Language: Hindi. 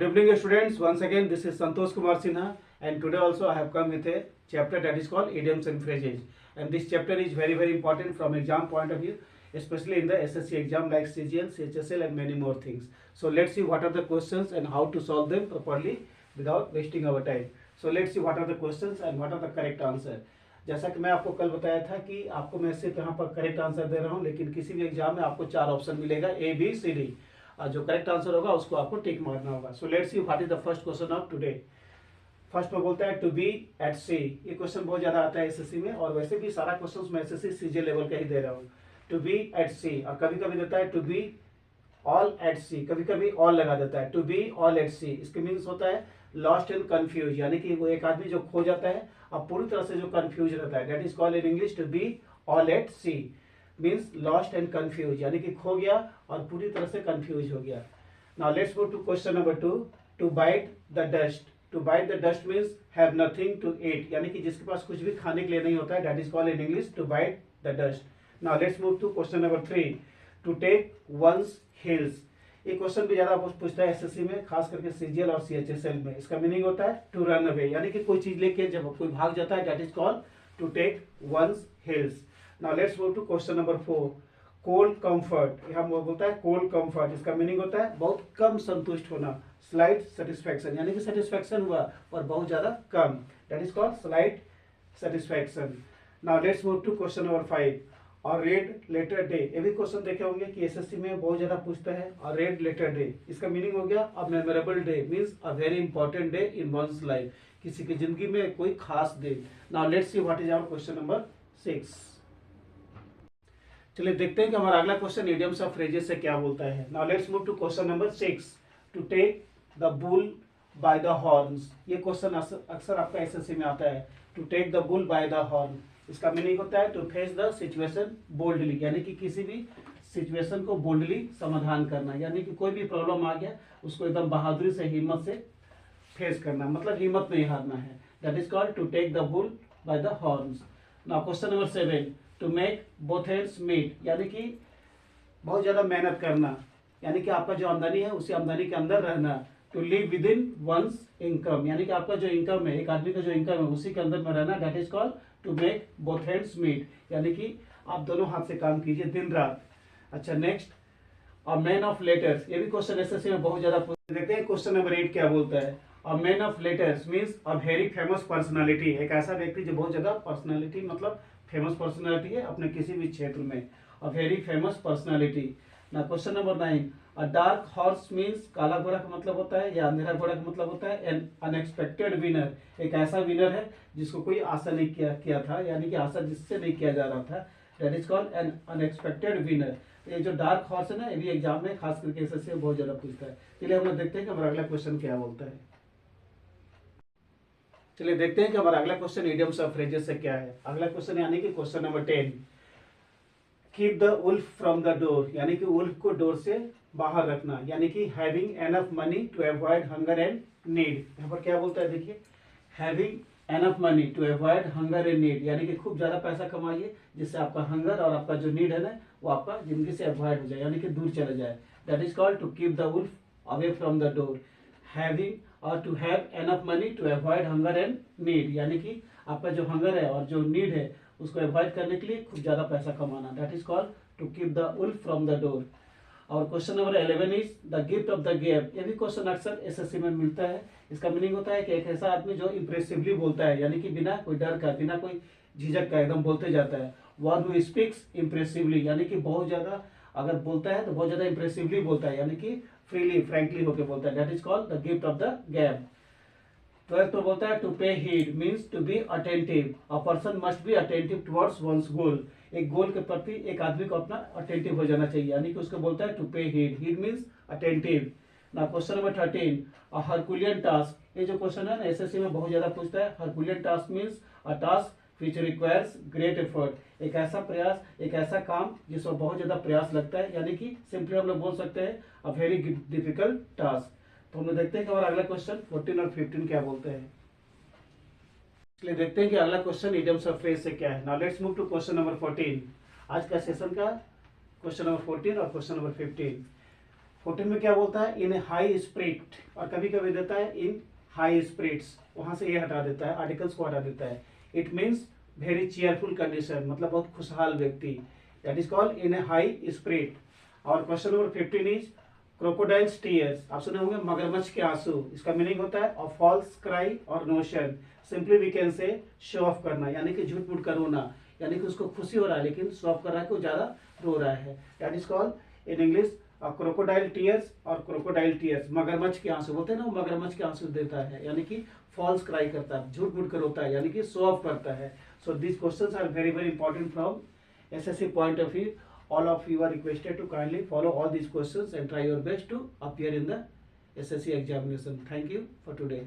Good evening, students. Once again, this is Santosh Kumar Sinha, and today also I have come with a chapter that is called idioms and phrases. And this chapter is very important from exam point of view, especially in the SSC exam like CGL, CHSL, and many more things. So let's see what are the questions and how to solve them properly without wasting our time. So let's see what are the questions and what are the correct answer. जैसा कि मैं आपको कल बताया था कि आपको मैं सिर्फ यहाँ पर करेक्ट आंसर दे रहा हूँ, लेकिन किसी भी एग्जाम में आपको 4 ऑप्शन मिलेगा A, B, C, D. जो करेक्ट आंसर होगा उसको आपको टिक मारना होगा. So let's see what is the first question of today. First में बोलता है टू बी एट सी. ये क्वेश्चन बहुत ज्यादा आता है एसएससी में, और वैसे भी सारा क्वेश्चन मैं एसएससी सीजे लेवल का ही दे रहा हूँ. टू बी एट सी, और कभी कभी देता है टू बी ऑल एट सी, कभी कभी ऑल लगा देता है. टू बी ऑल एट सी, इसके मीन्स होता है लॉस्ट एंड कंफ्यूज, यानी कि वो एक आदमी जो खो जाता है और पूरी तरह से जो कंफ्यूज रहता है. That is called in English to be all at sea, means lost and confuse, यानी कि खो गया और पूरी तरह से कंफ्यूज हो गया. Now let's go to question number 2. To bite the dust. To bite the dust means have nothing to eat, यानी कि जिसके पास कुछ भी खाने के लिए नहीं होता है. That is called in English to bite the dust. Now let's move to question number 3. To take one's heels. ये क्वेश्चन भी ज्यादा पूछता है एसएससी में, खास करके सीजीएल और सीएचएसएल में. इसका मीनिंग होता है टू रन अवे, यानी कि कोई चीज लेके जब कोई भाग जाता है. That is called to take one's heels. Now let's move to question number 4. Cold comfort, हम वो बोलता है कोल्ड कंफर्ट. इसका मीनिंग होता है बहुत कम संतुष्ट होना. स्लाइट सेटिस्फैक्शन, यानी कि सेटिस्फैक्शन हुआ और बहुत ज्यादा कम. That is called slight satisfaction. Now let's move to question number 5. और रेड लेटर डे, ये भी क्वेश्चन देखे होंगे कि एसएससी में बहुत ज्यादा पूछता है. और रेड लेटर डे, इसका मीनिंग हो गया a memorable day, means a very important day in one's life, किसी की जिंदगी में कोई खास दिन. Now let's see what is our question number 6. चलिए देखते हैं कि हमारा अगला क्वेश्चन इडियम्स ऑफ फ्रेजेस से क्या बोलता है. Now let's move to question number 6. To take the bull by the horns. ये क्वेश्चन अक्सर आपका एसएससी में आता है. To take the bull by the horn, इसका मीनिंग होता है to face the situation boldly, यानी कि किसी भी सिचुएशन को बोल्डली समाधान करना, यानी कि कोई भी प्रॉब्लम आ गया उसको एकदम बहादुरी से हिम्मत से फेस करना, मतलब हिम्मत नहीं हारना है. That is called to take the bull by the horns. Now question number 7. To make both hands meet, यानी कि बहुत ज्यादा मेहनत करना, यानी कि आपका जो आमदनी है उसी आमदनी के अंदर रहना. To live with in one's income, यानी कि आपका जो इनकम है, एक आदमी का जो इनकम है उसी के अंदर में रहना. That is called to make both hands meet, यानी कि आप दोनों हाथ से काम कीजिए दिन रात. अच्छा, next a man of letters. ये भी क्वेश्चन एसएससी में बहुत ज्यादा देखते हैं. क्वेश्चन नंबर 8 क्या बोलता है. A man of letters means a very famous personality, एक ऐसा व्यक्ति जो बहुत ज्यादा पर्सनालिटी, मतलब फेमस पर्सनालिटी है अपने किसी भी क्षेत्र में. A very famous personality. ना question number 9. A dark horse means काला घोड़ा का मतलब होता है या अंधेरा घोड़ा का मतलब होता है एन अनएक्सपेक्टेड विनर, एक ऐसा विनर है जिसको कोई आशा नहीं किया था, यानी कि आशा जिससे नहीं किया जा रहा था. That is called an unexpected winner. ये जो डार्क हॉर्स है ना, ये भी एग्जाम में खास करके एसएससी में बहुत ज्यादा पूछता है. चलिए हम लोग देखते हैं कि हमारा अगला क्वेश्चन क्या बोलता है. चलिए देखते हैं कि हमारा अगला क्वेश्चन इडियम्स ऑफ फ्रेजेस से क्या है. अगला क्वेश्चन यानी कि question number 10. Keep the wolf from the door, यानी कि वुल्फ को डोर से बाहर रखना, यानी कि having enough money to avoid hunger and need. यहाँ पर क्या बोलता है देखिए, having enough money to avoid hunger and need, यानी कि खूब ज्यादा पैसा कमाइए जिससे आपका हंगर और आपका जो नीड है ना वो आपका जिंदगी से अवॉइड हो जाए, यानी कि दूर चला जाए. That is called to keep the wolf away from the door. Having और to have enough money to avoid hunger and need, यानी कि आपका जो हंगर है और जो नीड है उसको अवॉइड करने के लिए खूब ज्यादा पैसा कमाना. That is called to keep the wolf from the door. और question number 11 is the gift of the gap. ये भी क्वेश्चन अक्सर एसएससी में मिलता है. इसका मीनिंग होता है कि एक ऐसा आदमी जो इंप्रेसिवली बोलता है, यानी कि बिना कोई डर का, बिना कोई झिझक का एकदम बोलते जाता है. वन हु स्पीक्स इंप्रेसिवली, यानी कि बहुत ज्यादा अगर बोलता है तो बहुत ज्यादा इंप्रेसिवली बोलता है, यानी कि फ्रीली फ्रैंकली होकर बोलता है. That is called the gift of the gap. 12th तो बोलता है to pay heed means to be attentive. A person must be attentive towards one's goal, एक गोल के प्रति एक आदमी को अपना अटेंटिव हो जाना चाहिए, यानी कि उसको बोलता है to pay heed. Heed means attentive. ना question number 13. A herculean task. ये जो क्वेश्चन है ना एसएससी में बहुत ज्यादा पूछता है. Herculean task means a task which requires great effort, एक ऐसा प्रयास, एक ऐसा काम जिसमें बहुत ज्यादा प्रयास लगता है, यानी कि सिंपली हम लोग बोल सकते हैं अ वेरी डिफिकल्ट टास्क. तो हम लोग देखते हैं कि हमारा अगला क्वेश्चन 14 और 15 क्या बोलते हैं. इसलिए देखते हैं कि अगला क्वेश्चन इडियम्स ऑफ फ्रेज से क्या है. Now let's move to question number 14. आज का सेशन का क्वेश्चन नंबर 14 और क्वेश्चन नंबर 15. 14 में क्या बोलता है, इन हाई स्पिरिट, और कभी कभी देता है इन हाई स्पिरिट्स, वहां से ये हटा देता है, आर्टिकल्स को हटा देता है। It means very cheerful condition, मतलब बहुत खुशहाल व्यक्ति, that is called in a high spirit. और question number 15 is crocodiles tears, आप सुने होंगे मगरमच्छ के आंसू, इसका मीनिंग होता है अ फॉल्स क्राई और notion, simply we can say show off करना, यानी कि झूठ मूठ कर रोना, यानी कि उसको खुशी हो रहा है लेकिन शो ऑफ कर रहा है कि वो ज्यादा रो रहा है, that is called in English crocodile tears. और क्रोकोडाइल टीयर्स मगरमच्छ के आंसू बोलते हैं ना, वो मगरमच्छ के आंसू देता है, यानी कि फॉल्स क्राई करता है, झूठ मूठ कर रोता है, यानी कि शो ऑफ करता है। So this questions are very very important from SSC point of view. All of you are requested to kindly follow all these questions and try your best to appear in the SSC examination. Thank you for today.